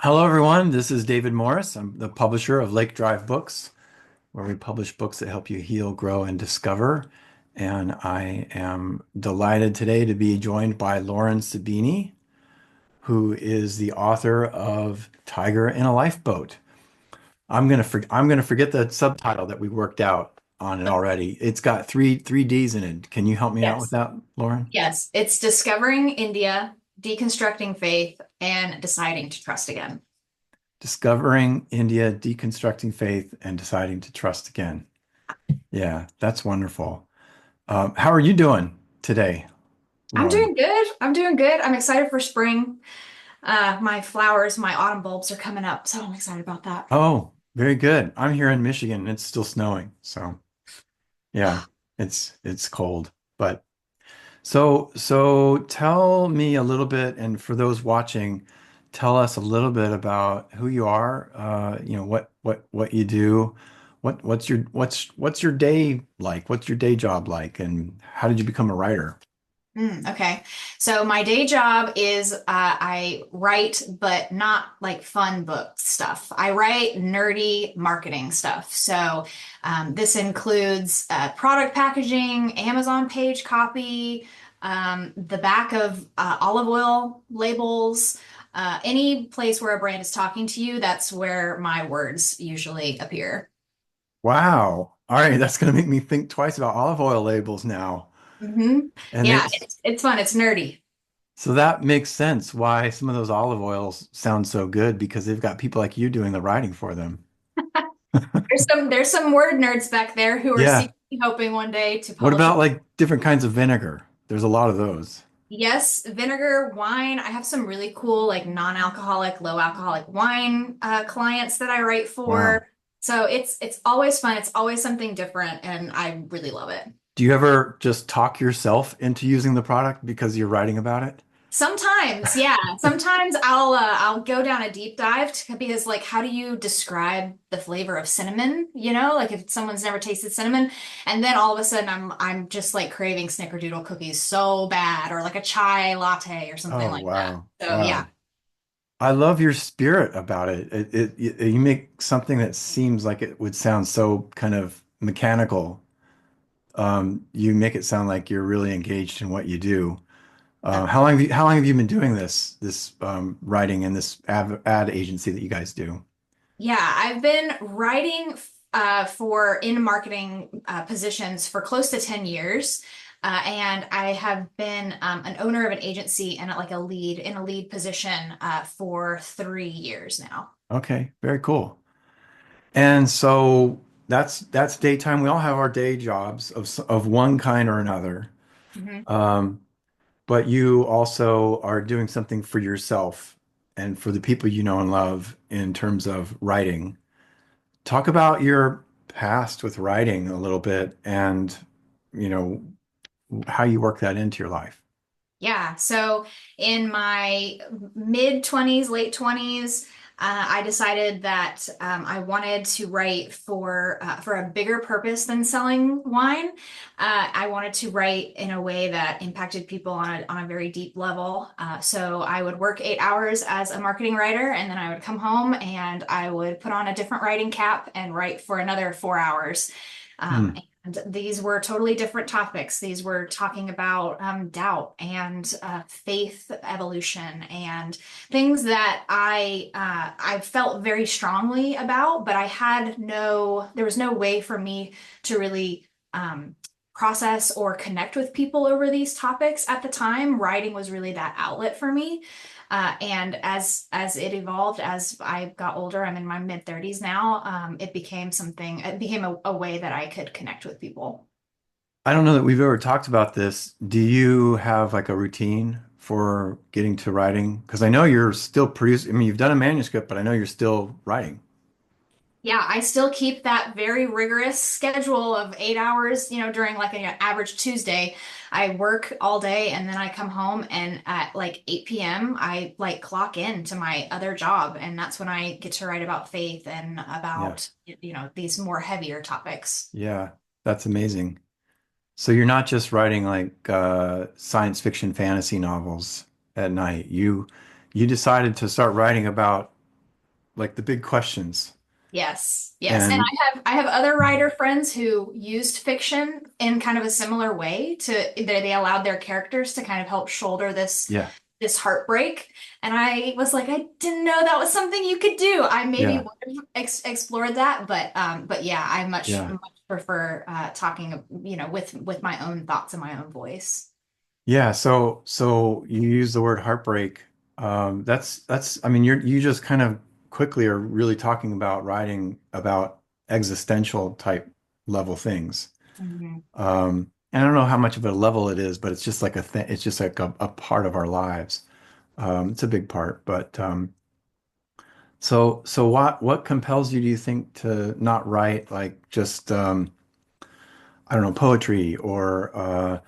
Hello, everyone. This is David Morris. I'm the publisher of Lake Drive Books, where we publish books that help you heal, grow, and discover. And I am delighted today to be joined by Lauren Cibene, who is the author of Tiger in a Lifeboat. I'm gonna forget the subtitle that we worked out on it already. It's got three D's in it. Can you help me out with Yes. that, Lauren? Yes. It's discovering India, deconstructing faith, and deciding to trust again. Discovering India, deconstructing faith, and deciding to trust again. Yeah, that's wonderful. How are you doing today, I'm Lauren? doing good. I'm doing good. I'm excited for spring. My flowers, my autumn bulbs are coming up, so I'm excited about that. Oh, very good. I'm here in Michigan and it's still snowing. So yeah, it's cold. But so tell me a little bit, and for those watching, tell us a little bit about who you are, what you do, what's your day like? What's your day job like? And how did you become a writer? Okay. So my day job is I write, but not like fun book stuff. I write nerdy marketing stuff. So this includes product packaging, Amazon page copy, the back of olive oil labels. Any place where a brand is talking to you, that's where my words usually appear. Wow. All right, that's gonna make me think twice about olive oil labels now. And Yeah, it's it's fun. It's nerdy. so that makes sense why some of those olive oils sound so good because they've got people like you doing the writing for them. There's some word nerds back there who are Yeah. secretly hoping one day to What publish a about like different kinds of vinegar? There's a lot of those. yes, vinegar, wine. I have some really cool like non-alcoholic, low alcoholic wine clients that I write Wow. for. So it's always fun. It's always something different, and I really love it. Do you ever just talk yourself into using the product because you're writing about it? Sometimes, yeah. Sometimes I'll go down a deep dive because like how do you describe the flavor of cinnamon? You know, like if someone's never tasted cinnamon, and then all of a sudden I'm just like craving snickerdoodle cookies so bad, or like a chai latte or something Oh, like that. wow. So yeah, Wow. I love your spirit about it. You make something that seems like it would sound so kind of mechanical. You make it sound like you're really engaged in what you do. How long have you been doing this writing in this ad agency that you guys do? yeah. I've been writing for in marketing positions for close to 10 years. And I have been an owner of an agency and like a lead in a lead position for 3 years now. Okay, very cool. And so that's daytime. We all have our day jobs of one kind or another. Mhm. Um, but you also are doing something for yourself and for the people you know and love in terms of writing. Talk about your past with writing a little bit and you know how you work that into your life. Yeah. So in my mid 20s, late 20s, I decided that I wanted to write for a bigger purpose than selling wine. I wanted to write in a way that impacted people on a very deep level. So I would work 8 hours as a marketing writer, and then I would come home and I would put on a different writing cap and write for another 4 hours. Um, Hmm. and these were totally different topics. These were talking about doubt and faith evolution and things that I felt very strongly about, but there was no way for me to really process or connect with people over these topics at the time. Writing was really that outlet for me. And as it evolved, as I got older, I'm in my mid 30s now, it became a way that I could connect with people. I don't know that we've ever talked about this. Do you have like a routine for getting to writing? Because I know you're still producing. I mean, you've done a manuscript, but I know you're still writing. Yeah, I still keep that very rigorous schedule of 8 hours, during like an average Tuesday. I work all day and then I come home and at like 8 p.m. I like clock in to my other job and that's when I get to write about faith and Yeah. about, these more heavier topics. Yeah. That's amazing. So you're not just writing like science fiction fantasy novels at night. You decided to start writing about like the big questions. Yes, yes. And And I have other writer friends who used fiction in kind of a similar way to they allowed their characters to kind of help shoulder yeah, this heartbreak. And I was like, I didn't know that was something you could do. I maybe yeah, would have explored that, but yeah, I yeah. much prefer talking, with my own thoughts and my own voice. Yeah, so you use the word heartbreak. That's I mean you just kind of quickly are really talking about writing about existential type level things. Mhm. And I don't know how much of a level it is, but it's just like a thing, it's just like a part of our lives. It's a big part, but so what compels you, do you think, to not write like just I don't know, poetry or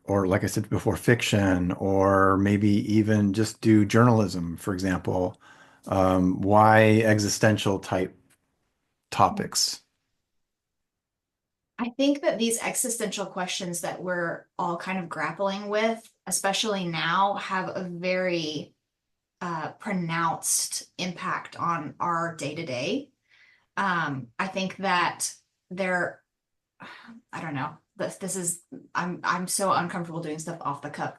like I said before, fiction, or maybe even just do journalism, for example. Why existential type topics? I think that these existential questions that we're all kind of grappling with, especially now, have a very pronounced impact on our day to day. I think that they're, I don't know, this is, I'm so uncomfortable doing stuff off the cuff,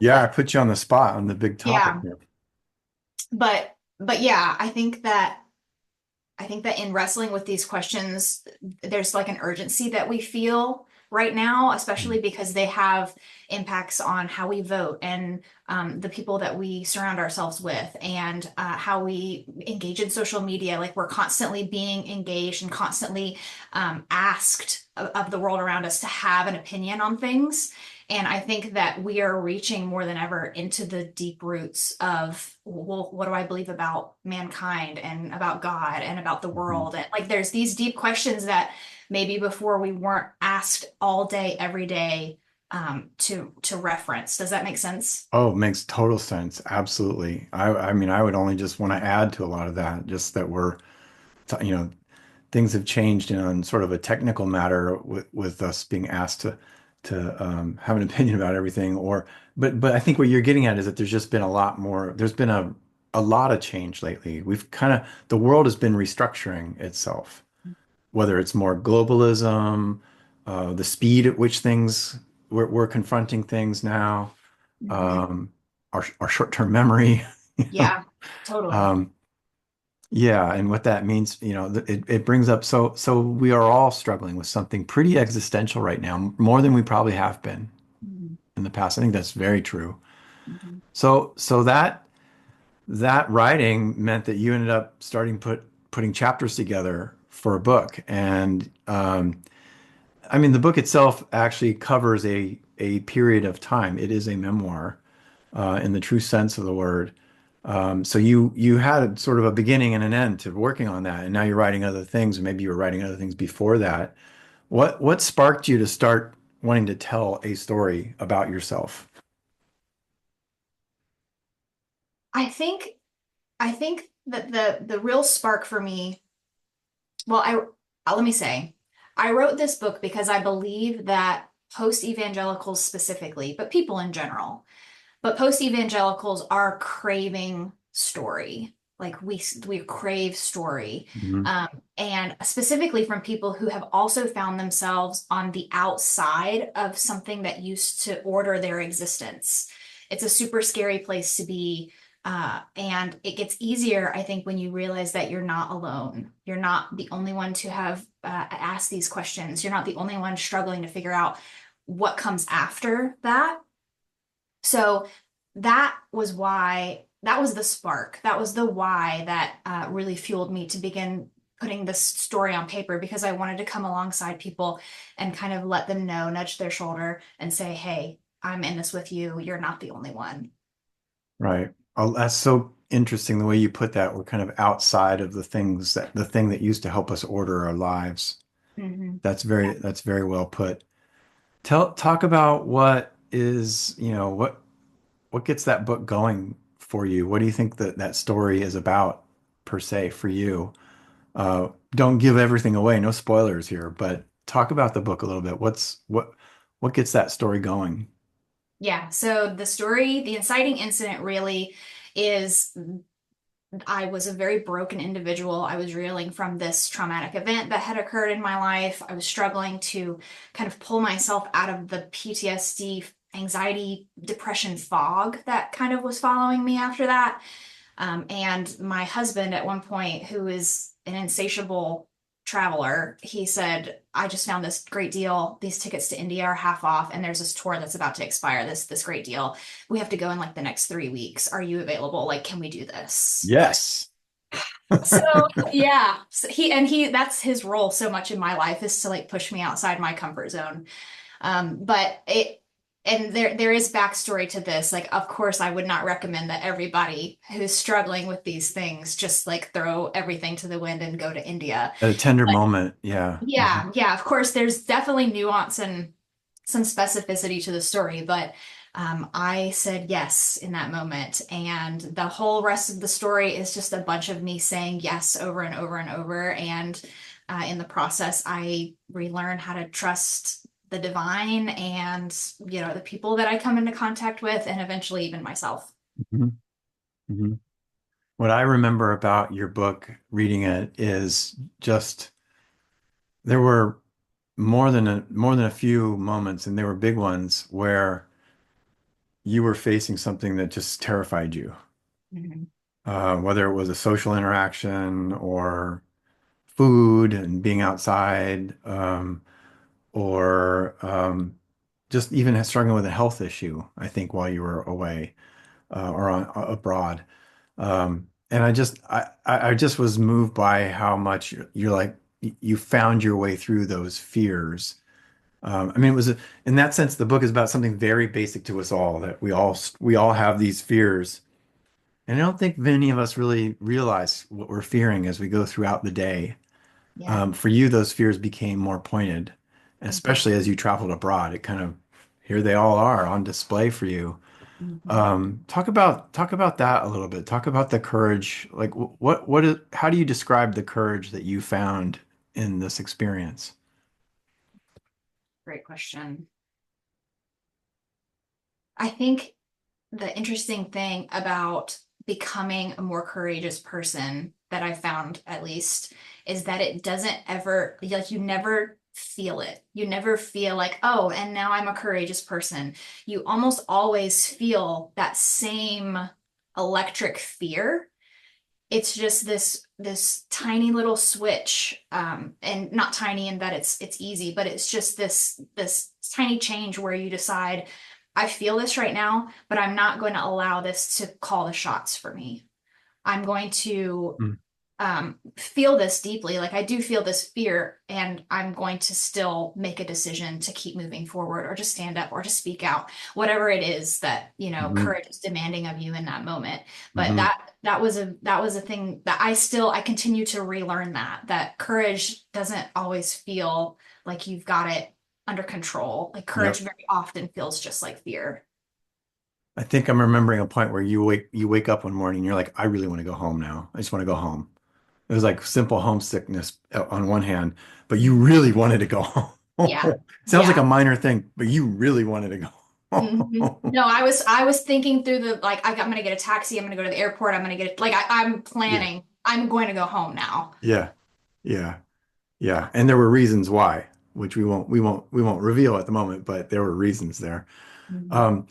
Yeah, I but put you on the spot on the big topic yeah, here. but yeah, I think that in wrestling with these questions, there's like an urgency that we feel right now, especially because they have impacts on how we vote and the people that we surround ourselves with and how we engage in social media. Like we're constantly being engaged and constantly asked of the world around us to have an opinion on things. And I think that we are reaching more than ever into the deep roots of, well, what do I believe about mankind and about God and about the Mhm. world? And like there's these deep questions that maybe before we weren't asked all day, every day, to reference. Does that make sense? Oh, it makes total sense. Absolutely. I mean, I would only just want to add to a lot of that, just that things have changed in sort of a technical matter with us being asked to have an opinion about everything. But I think what you're getting at is that there's just been a lot more. There's been a lot of change lately. The world has been restructuring itself, whether it's more globalism, the speed at which we're confronting things now, Mhm. um, our short-term memory, you know. Yeah, totally. Um, yeah, and what that means, it brings up, so we are all struggling with something pretty existential right now, more than we probably have been Mhm. in the past. I think that's very true. Mhm. So that writing meant that you ended up putting chapters together for a book. And I mean, the book itself actually covers a period of time. It is a memoir, in the true sense of the word. So you had sort of a beginning and an end to working on that, and now you're writing other things, and maybe you were writing other things before that. What sparked you to start wanting to tell a story about yourself? I think I think that the real spark for me, well, let me say, I wrote this book because I believe that post-evangelicals specifically, but people in general, but post-evangelicals are craving story. Like we crave story. Mhm. And specifically from people who have also found themselves on the outside of something that used to order their existence. It's a super scary place to be. And it gets easier, I think, when you realize that you're not alone. You're not the only one to have asked these questions. You're not the only one struggling to figure out what comes after that. So that was the spark. That was the why that really fueled me to begin putting this story on paper because I wanted to come alongside people and kind of let them know, nudge their shoulder and say, hey, I'm in this with you. You're not the only one. Right. Oh, that's so interesting the way you put that. We're kind of outside of the thing that used to help us order our lives. Hmm. That's very well put. Talk about what gets that book going for you? What do you think that story is about per se for you? Don't give everything away, no spoilers here, but talk about the book a little bit. What gets that story going? Yeah. So the story, the inciting incident really is I was a very broken individual. I was reeling from this traumatic event that had occurred in my life. I was struggling to kind of pull myself out of the PTSD, anxiety, depression fog that kind of was following me after that. And my husband, at one point, who is an insatiable traveler, he said, I just found this great deal. These tickets to India are half off, and there's this tour that's about to expire. This great deal. We have to go in like the next 3 weeks. Are you available? Like, can we do this? Yes. So yeah, so he that's his role so much in my life, is to like push me outside my comfort zone. But it, and there is backstory to this. Like, of course, I would not recommend that everybody who's struggling with these things just like throw everything to the wind and go to India. At a tender But moment. Yeah. Mhm. yeah, of course, there's definitely nuance and some specificity to the story, but I said yes in that moment. And the whole rest of the story is just a bunch of me saying yes over and over and over. And in the process, I relearn how to trust the divine and, the people that I come into contact with, and eventually even myself. Mhm. Mhm. What I remember about your book, reading it, is just there were more than a few moments, and they were big ones where you were facing something that just terrified you. Mhm. Whether it was a social interaction or food and being outside, or just even struggling with a health issue, I think, while you were away, or abroad. And I just was moved by how much you're like, you found your way through those fears. I mean, in that sense, the book is about something very basic to us all, that we all have these fears. And I don't think many of us really realize what we're fearing as we go throughout the day. Yeah. For you, those fears became more pointed, Mhm. especially as you traveled abroad. It kind of, here they all are on display for you. Mhm. Talk about that a little bit. Talk about the courage. Like, how do you describe the courage that you found in this experience? Great question. I think the interesting thing about becoming a more courageous person, that I found at least, is that it doesn't ever, like, you never feel it. You never feel like, oh, and now I'm a courageous person. You almost always feel that same electric fear. It's just this tiny little switch, and not tiny in that it's easy, but it's just this tiny change where you decide, I feel this right now, but I'm not going to allow this to call the shots for me. I'm going to Mm, feel this deeply. Like, I do feel this fear, and I'm going to still make a decision to keep moving forward, or to stand up, or to speak out, whatever it is that, mhm, courage is demanding of you in that moment. But mhm. that was a thing that I continue to relearn, that courage doesn't always feel like you've got it under control. Like, courage Yep. very often feels just like fear. I think I'm remembering a point where you wake up one morning and you're like, I really want to go home now. I just want to go home. It was like simple homesickness, on one hand, but you really wanted to go home. Yeah. Sounds like Yeah. a minor thing, but you really wanted to go home. No, I was thinking through the, like, I'm gonna get a taxi, I'm gonna go to the airport, I'm gonna get, like, I'm Yeah. planning, I'm going to go home now. Yeah. Yeah. Yeah. And there were reasons why, which we won't reveal at the moment, but there were reasons there. Mhm. Um,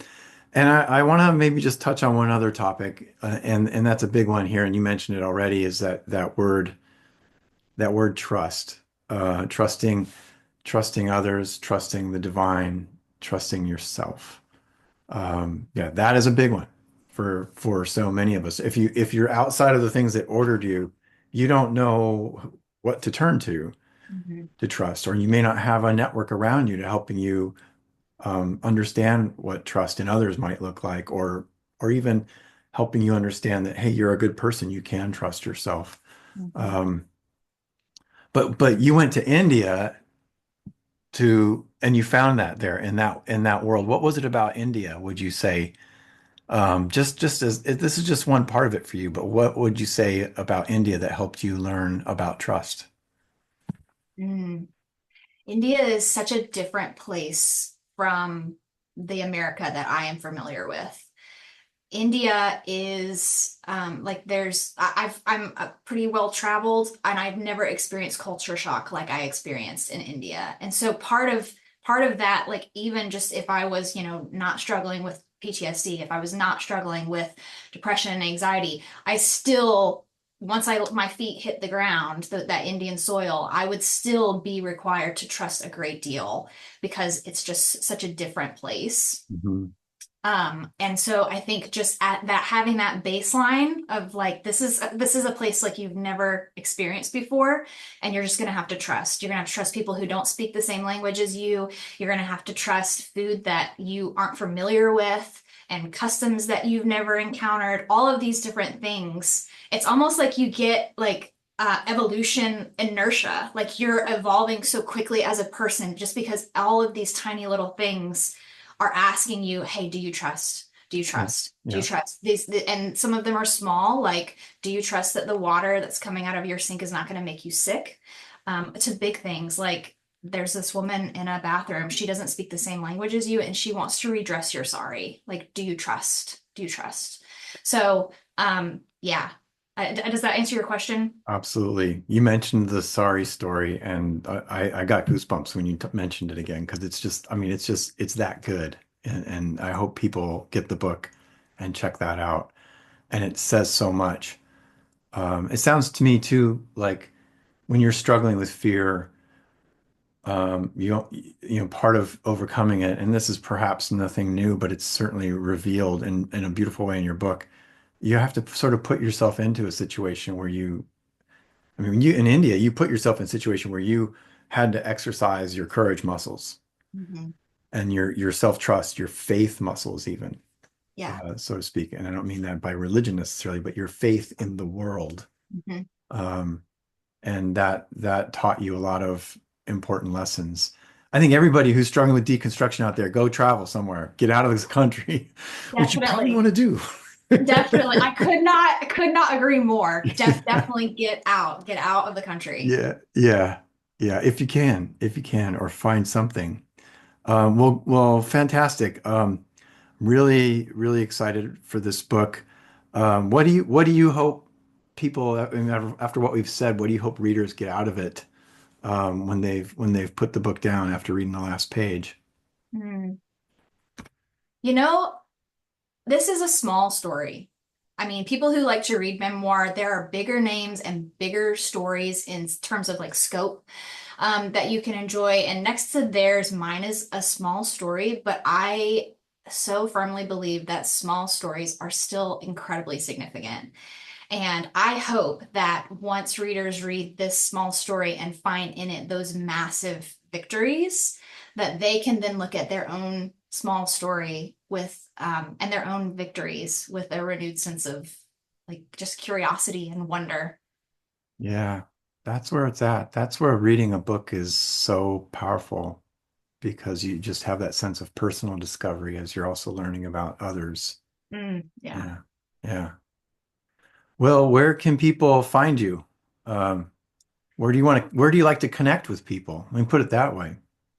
and I want to maybe just touch on one other topic, and that's a big one here, and you mentioned it already, is that word trust, trusting others, trusting the divine, trusting yourself. Yeah, that is a big one for so many of us. If you're outside of the things that ordered you, you don't know what to turn Mhm. to trust, or you may not have a network around you to helping you, understand what trust in others might look like, or even helping you understand that, hey, you're a good person, you can trust yourself. Mhm. Um, but you went to India, and you found that there in that world. What was it about India, would you say? Just as this is just one part of it for you, but what would you say about India that helped you learn about trust? Mm. India is such a different place from the America that I am familiar with. India is like I'm pretty well traveled and I've never experienced culture shock like I experienced in India. And so part of that, like even just if I was, not struggling with PTSD, if I was not struggling with depression and anxiety, I still once my feet hit the ground, that Indian soil, I would still be required to trust a great deal because it's just such a different place. Mhm. And so I think just at that having that baseline of like this is a place like you've never experienced before, and you're just gonna have to trust. You're gonna have to trust people who don't speak the same language as you. You're gonna have to trust food that you aren't familiar with and customs that you've never encountered, all of these different things. It's almost like you get like evolution inertia, like you're evolving so quickly as a person just because all of these tiny little things are asking you, hey, do you trust? Do you Yeah. trust? Do you Yeah. trust? And some of them are small, like, do you trust that the water that's coming out of your sink is not going to make you sick? To big things like there's this woman in a bathroom. She doesn't speak the same language as you, and she wants to redress your sorry. Like, do you trust? Do you trust? So, yeah. Does that answer your question? Absolutely. You mentioned the sorry story, and I got goosebumps when you t mentioned it again because it's just, I mean, it's that good. And I hope people get the book and check that out. And it says so much. It sounds to me too like when you're struggling with fear, you don't, part of overcoming it, and this is perhaps nothing new, but it's certainly revealed in a beautiful way in your book. You have to sort of put yourself into a situation where I mean, when you in India, you put yourself in a situation where you had to exercise your courage muscles Hmm. and your self-trust, your faith muscles, even, Yeah. so to speak. And I don't mean that by religion necessarily, but your faith in the world. Hmm. Um, and that taught you a lot of important lessons. I think everybody who's struggling with deconstruction out there, go travel somewhere, get out of this country, which you probably want Definitely. to do. Definitely. I could not agree more. Definitely get out of the country. Yeah, yeah, yeah. If you can, or find something. Well, fantastic. Really, really excited for this book. What do you hope people, I mean, after what we've said, what do you hope readers get out of it when they've put the book down after reading the last page? Hmm. You know, this is a small story. I mean, people who like to read memoir, there are bigger names and bigger stories in terms of like scope that you can enjoy. And next to theirs, mine is a small story, but I so firmly believe that small stories are still incredibly significant. And I hope that once readers read this small story and find in it those massive victories, that they can then look at their own small story with and their own victories with a renewed sense of like just curiosity and wonder. Yeah, that's where it's at. That's where reading a book is so powerful because you just have that sense of personal discovery as you're also learning about others. Yeah. Yeah, yeah. Well, where can people find you? Where do you like to connect with people? Let me put it that way.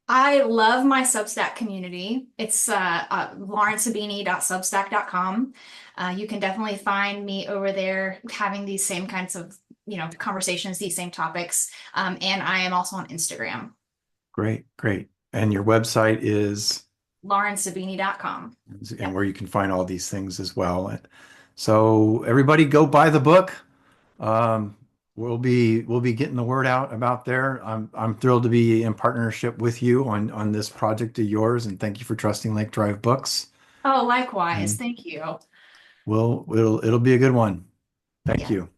I love my Substack community. It's laurencibene.substack.com. You can definitely find me over there having these same kinds of, conversations, these same topics. And I am also on Instagram, Great, great. And your website is, laurencibene.com. and Yep. where you can find all these things as well. So everybody go buy the book. Um, we'll be getting the word out about there. I'm thrilled to be in partnership with you on this project of yours, and thank you for trusting Lake Drive Books. Oh, likewise. And Thank you. it'll be a good one. Thank Yeah. you.